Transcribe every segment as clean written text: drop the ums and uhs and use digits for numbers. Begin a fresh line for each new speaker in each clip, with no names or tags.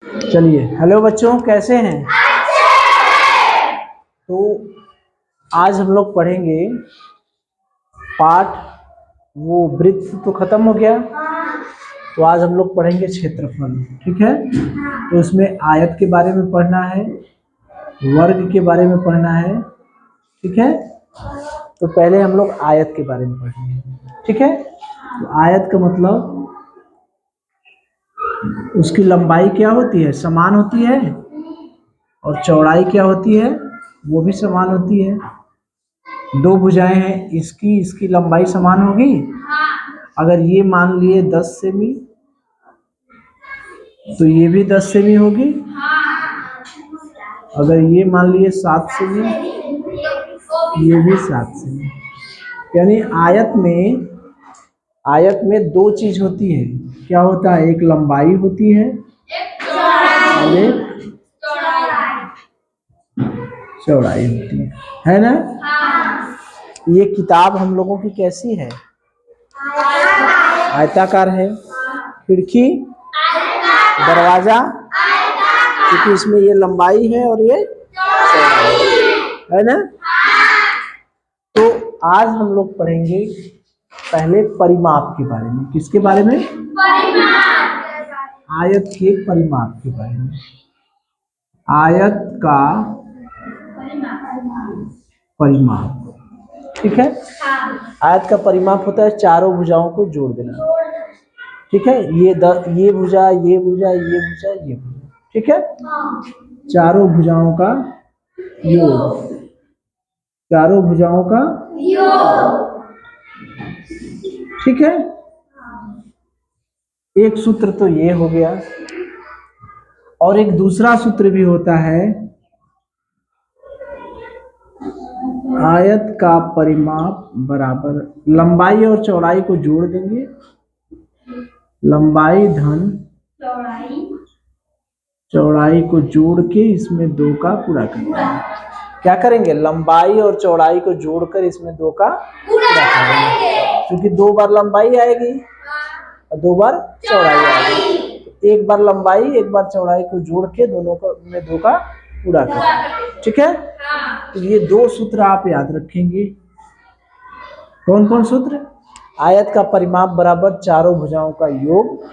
चलिए, हेलो बच्चों, कैसे हैं? तो आज हम लोग पढ़ेंगे पाठ। वो वृत्त तो खत्म हो गया, तो आज हम लोग पढ़ेंगे क्षेत्रफल। ठीक है? तो उसमें आयत के बारे में पढ़ना है, वर्ग के बारे में पढ़ना है। ठीक है? तो पहले हम लोग आयत के बारे में पढ़ेंगे। ठीक है? तो आयत का मतलब उसकी लंबाई क्या होती है? समान होती है, और चौड़ाई क्या होती है? वो भी समान होती है। दो भुजाएं हैं, इसकी इसकी लंबाई समान होगी। अगर ये मान लिए 10 सेमी, तो ये भी 10 सेमी होगी। अगर ये मान लिए 7 सेमी, ये भी 7 सेमी। यानी आयत में दो चीज होती है। क्या होता है? एक लंबाई होती है और एक चौड़ाई होती है ना? ये किताब हम लोगों की कैसी है? आयताकार है। खिड़की, दरवाजा, क्योंकि इसमें ये लंबाई है और ये चौड़ाई है ना? तो आज हम लोग पढ़ेंगे पहले परिमाप के बारे में। किसके बारे में? आयत के परिमाप के बारे में। आयत का परिमाप। ठीक है? आयत का परिमाप होता है चारों भुजाओं को जोड़ देना। ठीक है? ये भुजा, ये भुजा, ये भुजा, ये भुजा। ठीक है? चारों भुजाओं का योग। चारों भुजाओं का योग। ठीक है? एक सूत्र तो ये हो गया, और एक दूसरा सूत्र भी होता है। आयत का परिमाप बराबर लंबाई और चौड़ाई को जोड़ देंगे। लंबाई धन चौड़ाई को जोड़ के इसमें 2 का पूरा करेंगे। क्या करेंगे? लंबाई और चौड़ाई को जोड़कर इसमें 2 का पूरा करेंगे। क्योंकि 2 बार लंबाई आएगी और 2 बार चौड़ाई आएगी। एक बार लंबाई, एक बार चौड़ाई को जोड़ के दोनों को में 2 का पूरा करेंगे। ठीक है? तो ये 2 सूत्र आप याद रखेंगे। कौन कौन सूत्र? आयत का परिमाप बराबर चारों भुजाओं का योग।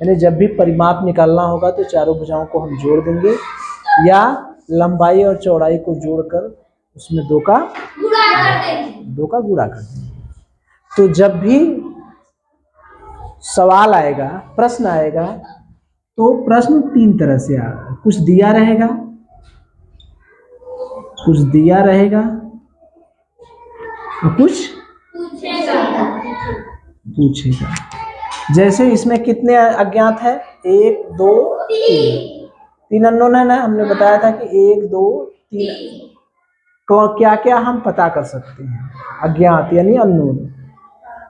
यानी जब भी परिमाप निकालना होगा तो चारों भुजाओं को हम जोड़ देंगे, या लंबाई और चौड़ाई को जोड़कर उसमें 2 का गुणा कर देंगे। तो जब भी सवाल आएगा, प्रश्न आएगा, तो प्रश्न 3 तरह से आएगा। कुछ दिया रहेगा, और कुछ पूछेगा। जैसे इसमें कितने अज्ञात है? 1 2 3 अननोन है ना? हमने बताया था कि 1 2 3 तो क्या क्या हम पता कर सकते हैं? अज्ञात यानी अननोन।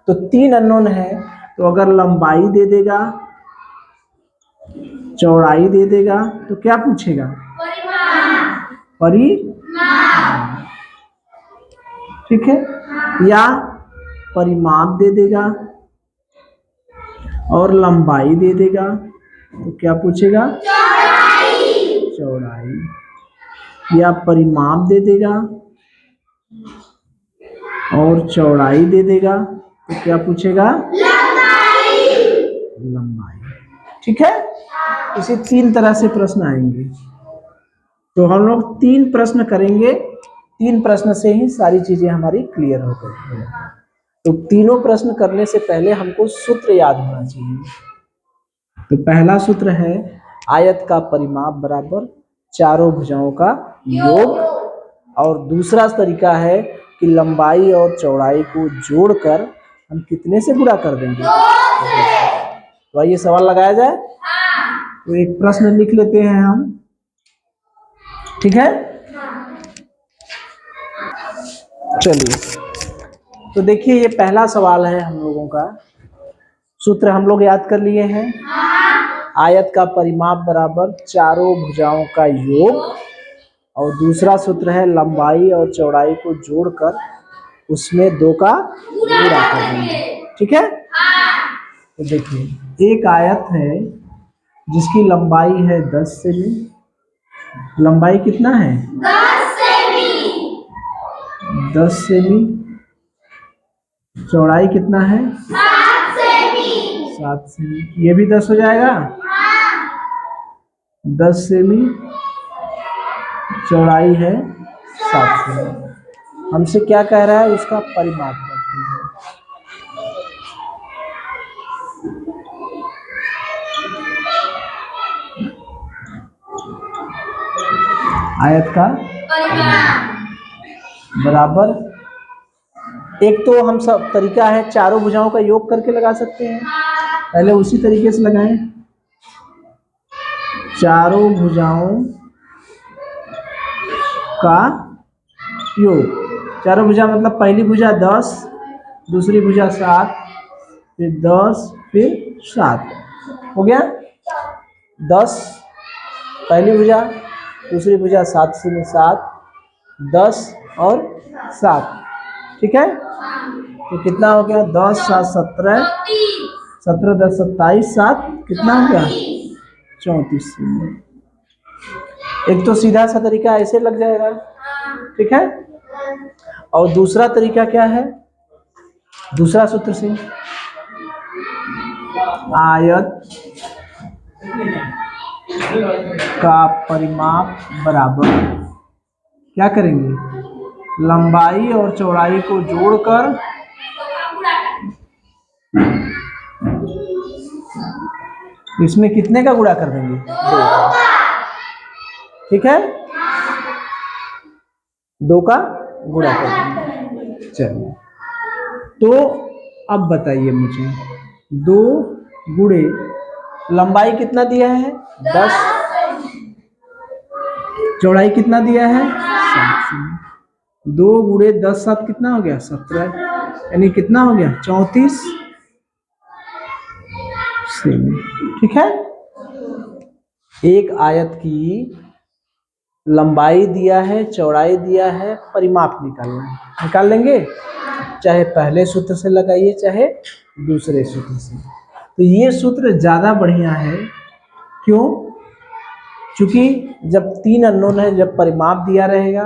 तो 3 अननोन है, तो अगर लंबाई दे देगा, चौड़ाई दे देगा, तो क्या पूछेगा? परिमाप। ठीक है? या परिमाप दे देगा और लंबाई दे देगा, तो क्या पूछेगा? चौड़ाई। या परिमाप दे देगा और चौड़ाई दे देगा, तो क्या पूछेगा? लंबाई। ठीक है? इसे 3 तरह से प्रश्न आएंगे। तो हम लोग 3 प्रश्न करेंगे। 3 प्रश्न से ही सारी चीजें हमारी क्लियर हो गई। तो तीनों प्रश्न करने से पहले हमको सूत्र याद होना चाहिए। तो पहला सूत्र है आयत का परिमाप बराबर चारों भुजाओं का योग, और दूसरा तरीका है कि लंबाई और चौड़ाई को जोड़कर हम कितने से गुणा कर देंगे। तो आइए सवाल लगाया जाए। तो एक प्रश्न लिख लेते हैं हम। ठीक है? चलिए, तो देखिए, ये पहला सवाल है हम लोगों का। सूत्र हम लोग याद कर लिए हैं। आयत का परिमाप बराबर चारों भुजाओं का योग, और दूसरा सूत्र है लंबाई और चौड़ाई को जोड़कर उसमें 2 का गुणा कर देंगे। ठीक है? तो देखिए, एक आयत है जिसकी लंबाई है 10 सेमी। लंबाई कितना है? 10 सेमी। चौड़ाई कितना है? 7 सेमी। ये भी 10 हो जाएगा। 10 सेमी, चौड़ाई है 7 सेमी। हमसे क्या कह रहा है? उसका परिमाप कर दीजिए। आयत का बराबर, एक तो हम सब तरीका है चारों भुजाओं का योग करके लगा सकते हैं। पहले उसी तरीके से लगाएं। चारों भुजाओं का योग। चारों भुजा मतलब पहली भुजा 10, दूसरी भुजा 7, फिर 10, फिर 7। हो गया 10 पहली भुजा, दूसरी भुजा 7 से 7, 10 और 7। ठीक है, तो कितना हो गया? 10 7 17, 17 10 27, 7 कितना हो गया? 34 सेमी। एक तो सीधा सा तरीका ऐसे लग जाएगा। ठीक है, और दूसरा तरीका क्या है? दूसरा सूत्र से आयत का परिमाप बराबर क्या करेंगे? लंबाई और चौड़ाई को जोड़कर इसमें कितने का गुणा कर देंगे? 2 का। ठीक है, 2 का गुणा कर देंगे। चलिए, तो अब बताइए मुझे, 2 गुणे लंबाई कितना दिया है? 10। चौड़ाई कितना दिया है? 7 सेमी। 2 गुणे 10 7 कितना हो गया? 17, यानी कितना हो गया? 34 सेमी। ठीक है, एक आयत की लंबाई दिया है, चौड़ाई दिया है, परिमाप निकालना है। निकाल लेंगे, चाहे पहले सूत्र से लगाइए चाहे दूसरे सूत्र से। तो ये सूत्र ज़्यादा बढ़िया है। क्यों? क्योंकि जब 3 अननोन है, जब परिमाप दिया रहेगा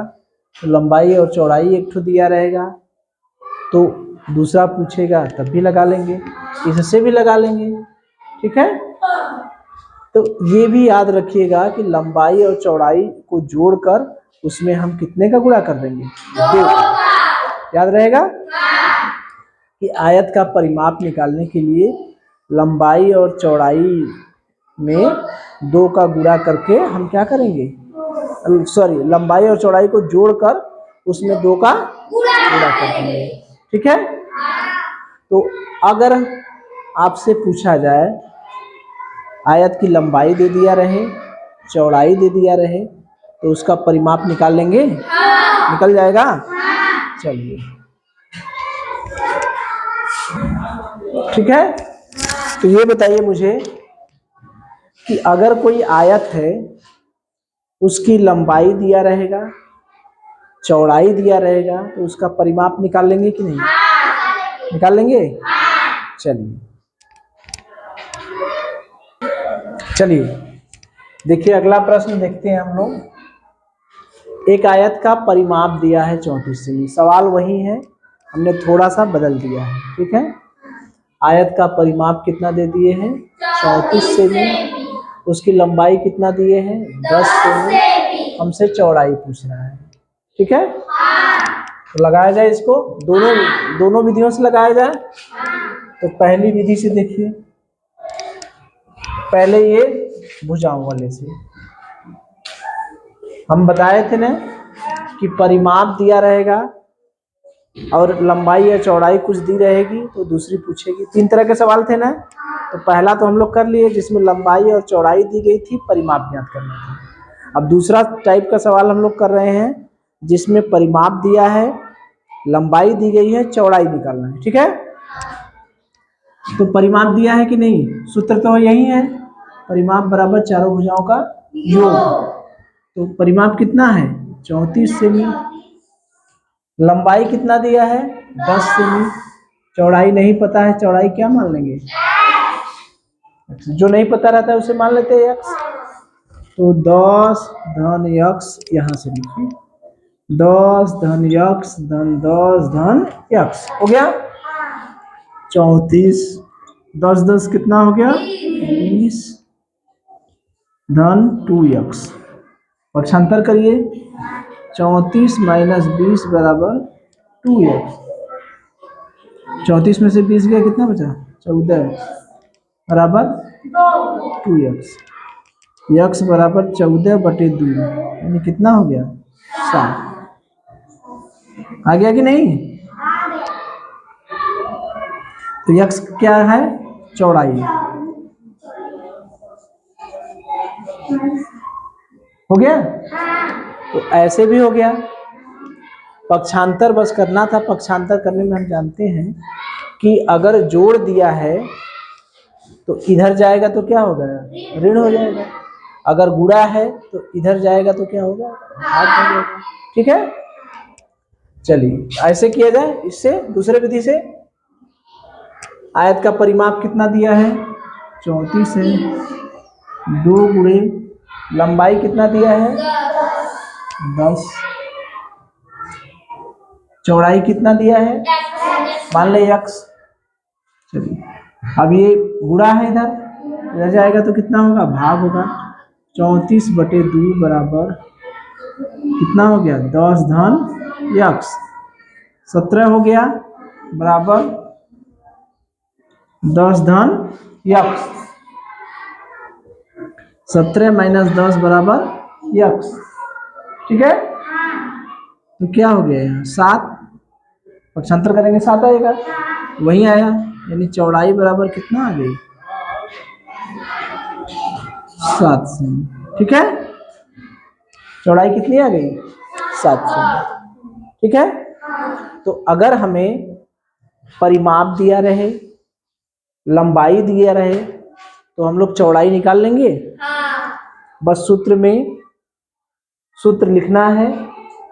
तो लंबाई और चौड़ाई एक ठो दिया रहेगा, तो दूसरा पूछेगा तब भी लगा लेंगे, इससे भी लगा लेंगे। ठीक है, तो ये भी याद रखिएगा कि लंबाई और चौड़ाई को जोड़कर उसमें हम कितने का गुणा कर देंगे? 2। याद रहेगा कि आयत का परिमाप निकालने के लिए लंबाई और चौड़ाई में 2 का गुणा करके हम क्या करेंगे? सॉरी, लंबाई और चौड़ाई को जोड़कर उसमें 2 का गुणा कर देंगे। ठीक है, तो अगर आपसे पूछा जाए आयत की लंबाई दे दिया रहे, चौड़ाई दे दिया रहे, तो उसका परिमाप निकाल लेंगे? निकल जाएगा। चलिए, ठीक है, तो ये बताइए मुझे कि अगर कोई आयत है, उसकी लंबाई दिया रहेगा, चौड़ाई दिया रहेगा, तो उसका परिमाप निकाल लेंगे कि नहीं? निकाल लेंगे। चलिए चलिए, देखिए अगला प्रश्न देखते हैं हम लोग। एक आयत का परिमाप दिया है 34 सेमी। सवाल वही है, हमने थोड़ा सा बदल दिया है। ठीक है, आयत का परिमाप कितना दे दिए हैं? 34 सेमी। उसकी लंबाई कितना दिए हैं? 10 सेमी। हमसे चौड़ाई पूछ रहा है। ठीक है, तो लगाया जाए इसको, दोनों विधियों से लगाया जाए। तो पहली विधि से देखिए, पहले ये भुजाओं वाले से हम बताए थे ना कि परिमाप दिया रहेगा और लंबाई या चौड़ाई कुछ दी रहेगी तो दूसरी पूछेगी। 3 तरह के सवाल थे ना, तो पहला तो हम लोग कर लिए जिसमें लंबाई और चौड़ाई दी गई थी, परिमाप ज्ञात करना था। अब दूसरा टाइप का सवाल हम लोग कर रहे हैं जिसमें परिमाप दिया है, लंबाई दी गई है, चौड़ाई निकालना है। ठीक है, तो परिमाप दिया है कि नहीं? सूत्र तो यही है, परिमाप बराबर चारों भुजाओं का योग। तो परिमाप कितना है? 34 सेमी। लंबाई कितना दिया है? 10 सेमी। चौड़ाई नहीं पता है, चौड़ाई क्या मान लेंगे? जो नहीं पता रहता है उसे मान लेते हैं x। तो 10 धन x यहां से लिखिए 10 धन x धन 10 धन x हो गया 34। 10 10 कितना हो गया 20 धन 2x। पक्षांतर करिए 34 माइनस 20 बराबर 2x। 34 में से 20 गया कितना बचा 14 बराबर 2x। x बराबर 14/2 यानी कितना हो गया 7। आ गया कि नहीं। तो x क्या है चौड़ाई हो गया। तो ऐसे भी हो गया। पक्षांतर बस करना था। पक्षांतर करने में हम जानते हैं कि अगर जोड़ दिया है तो इधर जाएगा तो क्या होगा ऋण हो जाएगा, अगर गुणा है तो इधर जाएगा तो क्या होगा भाग हो जाएगा। ठीक है चलिए ऐसे किया जाए। इससे दूसरे विधि से आयत का परिमाप कितना दिया है 34 है 2 गुणे लंबाई कितना दिया है 10 चौड़ाई कितना दिया है मान ले x। चलिए अब ये गुणा है इधर जाएगा तो कितना होगा भाग होगा 34/2 बराबर कितना हो गया 10 धन x। 17 हो गया बराबर 10 धन x। 17 माइनस 10 बराबर x। ठीक है तो क्या हो गया यहाँ 7। पक्षांतर करेंगे 7 आएगा वही आया यानी चौड़ाई बराबर कितना आ गई 7 सेमी। ठीक है चौड़ाई कितनी आ गई 7 सेमी। ठीक है तो अगर हमें परिमाप दिया रहे लंबाई दिया रहे तो हम लोग चौड़ाई निकाल लेंगे। बस सूत्र में सूत्र लिखना है।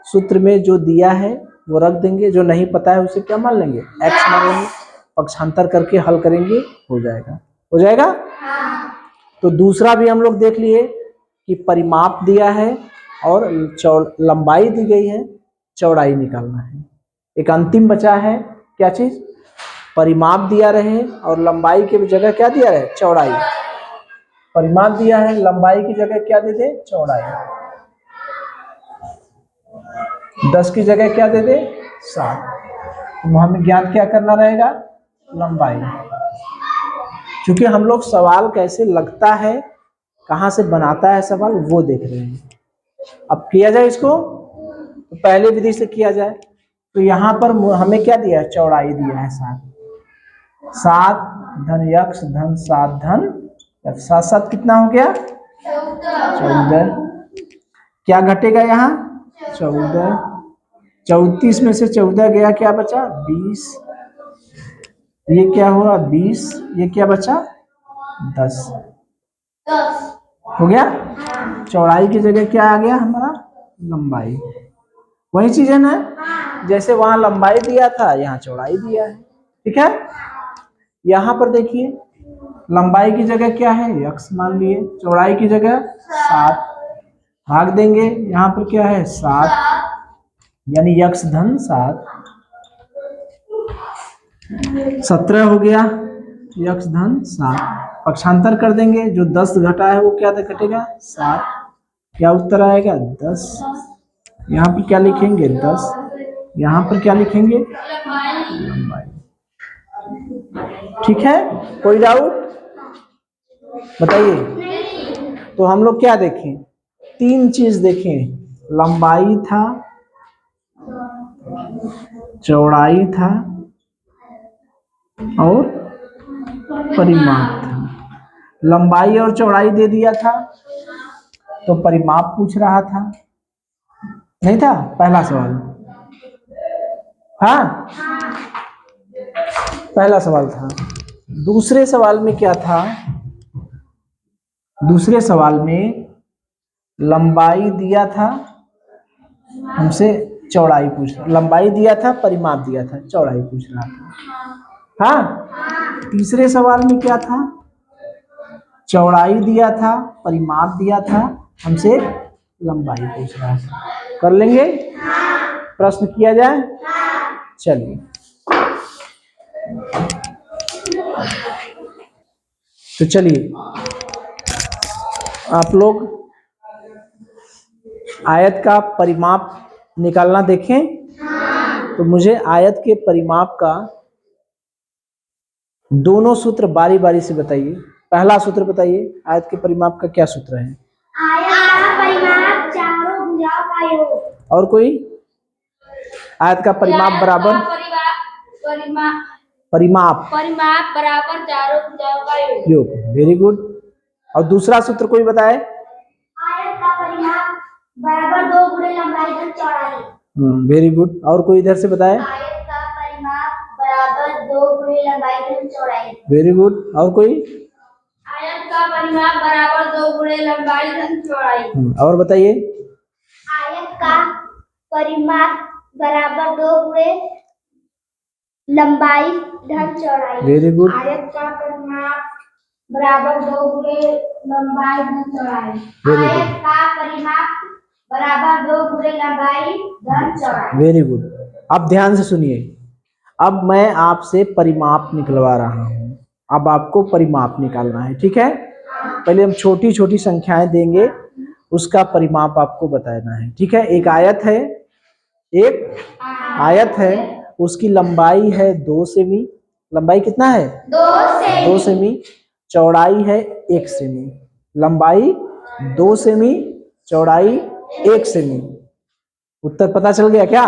सूत्र में जो दिया है वो रख देंगे, जो नहीं पता है उसे क्या मान लेंगे x मान लेंगे। पक्षांतर करके हल करेंगे हो जाएगा हो जाएगा। तो दूसरा भी हम लोग देख लिए कि परिमाप दिया है और लंबाई दी गई है चौड़ाई निकालना है। एक अंतिम बचा है क्या चीज परिमाप दिया रहे और लंबाई की जगह क्या दिया है चौड़ाई। परिमाप दिया है लंबाई की जगह क्या दे दे चौड़ाई। 10 की जगह क्या दे दे 7। तो हमें ज्ञात क्या करना रहेगा लंबाई। क्योंकि हम लोग सवाल कैसे लगता है कहाँ से बनाता है सवाल वो देख रहे हैं। अब किया जाए इसको तो पहले विधि से किया जाए। तो यहाँ पर हमें क्या दिया है चौड़ाई दिया है 7 धन x धन 7 धन 7 7 कितना हो गया 14। क्या घटेगा यहाँ 14। 34 में से 14 गया क्या बचा 20। ये क्या हुआ 20 ये क्या बचा 10 हो गया। चौड़ाई की जगह क्या आ गया हमारा लंबाई। वही चीज है ना जैसे वहां लंबाई दिया था यहाँ चौड़ाई दिया है। ठीक है यहाँ पर देखिए लंबाई की जगह क्या है x मान लिए चौड़ाई की जगह 7 भाग देंगे यहाँ पर क्या है 7 यानी x धन 7। 17 हो गया x धन 7। पक्षांतर कर देंगे जो 10 घटा है वो क्या घटेगा 7। क्या उत्तर आएगा 10। यहाँ पर क्या लिखेंगे 10 यहाँ पर क्या लिखेंगे लंबाई। ठीक है कोई डाउट बताइए। तो हम लोग क्या देखें 3 चीज देखें लंबाई था चौड़ाई था और परिमाप था। लंबाई और चौड़ाई दे दिया था तो परिमाप पूछ रहा था नहीं था पहला सवाल। हाँ पहला सवाल था। दूसरे सवाल में क्या था दूसरे सवाल में लंबाई दिया था हमसे चौड़ाई पूछ रहा लंबाई दिया था परिमाप दिया था चौड़ाई पूछ रहा था। हाँ तीसरे सवाल में क्या था चौड़ाई दिया था, परिमाप दिया था, हमसे लंबाई पूछ रहा था। कर लेंगे? प्रश्न किया जाए? चलिए, तो चलिए आप लोग आयत का परिमाप निकालना देखें। तो मुझे आयत के परिमाप का दोनों सूत्र बारी बारी से बताइए। पहला सूत्र बताइए, आयत के परिमाप का क्या सूत्र है?
आयत का परिमाप चारों भुजाओं का योग।
और कोई? आयत का परिमाप बराबर परिमाप
बराबर चारों भुजाओं का योग।
Very good. और दूसरा सूत्र कोई बताए?
आयत का परिमाप बराबर 2 गुणे लंबाई धन चौड़ाई।
Very good. और कोई इधर से बताए?
आयत का परिमाप बराबर 2 गुणे लंबाई धन चौड़ाई।
Very good. और कोई?
आयत का परिमाप बराबर 2 गुणे लंबाई धन चौड़ाई।
और बताइए?
आयत का परिमाप बराबर 2 गुणे लंबाई धन चौड़ाई।
Very good.
आयत का परिमाप बराबर 2 गुणे लंबाई धन चौड़ाई। आयत का परिमाप बराबर 2 गुणे लंबाई धन चौड़ाई।
Very good. अब ध्यान से सुनिए, अब मैं आपसे परिमाप निकलवा रहा हूँ। अब आपको परिमाप निकालना है, ठीक है? पहले हम छोटी छोटी संख्याएं देंगे, उसका परिमाप आपको बताना है, ठीक है? एक आयत है, एक आयत है, उसकी लंबाई है 2 सेमी। लंबाई कितना है? 2 सेमी। चौड़ाई है 1 सेमी। लंबाई 2 सेमी, चौड़ाई 1 सेमी। उत्तर पता चल गया क्या?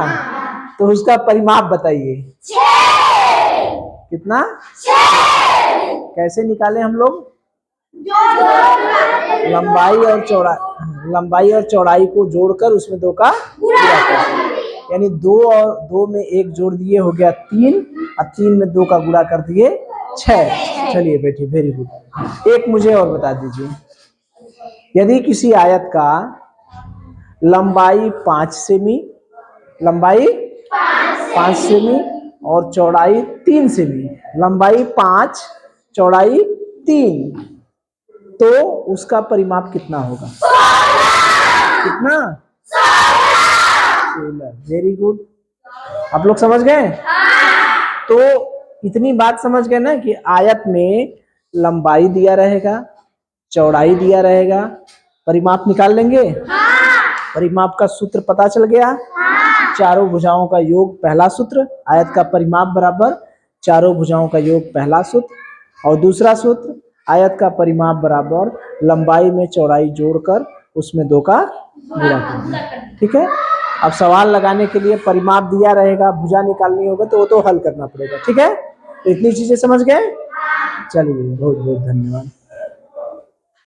तो उसका परिमाप बताइए।
6।
कितना? 6। कैसे निकाले हम लोग? लंबाई और चौड़ाई को जोड़कर उसमें 2 का गुणा कर, यानी 2 और 2 में 1 जोड़ दिए, हो गया 3, और 3 में 2 का गुणा कर दिए 6। चलिए बेटी, वेरी गुड। एक मुझे और बता दीजिए, यदि किसी आयत का लंबाई 5 सेमी, लंबाई 5 सेमी और चौड़ाई 3 सेमी, लंबाई 5, चौड़ाई 3, तो उसका परिमाप कितना होगा? कितना? 16। Very good. आप लोग समझ गए? तो इतनी बात समझ गए ना कि आयत में लंबाई दिया रहेगा, चौड़ाई दिया रहेगा, परिमाप निकाल लेंगे। परिमाप का सूत्र पता चल गया। चारों भुजाओं का योग पहला सूत्र, आयत का परिमाप बराबर चारों भुजाओं का योग पहला सूत्र। और दूसरा सूत्र, आयत का परिमाप बराबर लंबाई में चौड़ाई जोड़कर उसमें 2 का गुणा करना, ठीक है? अब सवाल लगाने के लिए परिमाप दिया रहेगा, भुजा निकालनी होगा, तो वो तो हल करना पड़ेगा, ठीक है? तो इतनी चीजें समझ गए? चलिए, बहुत बहुत धन्यवाद।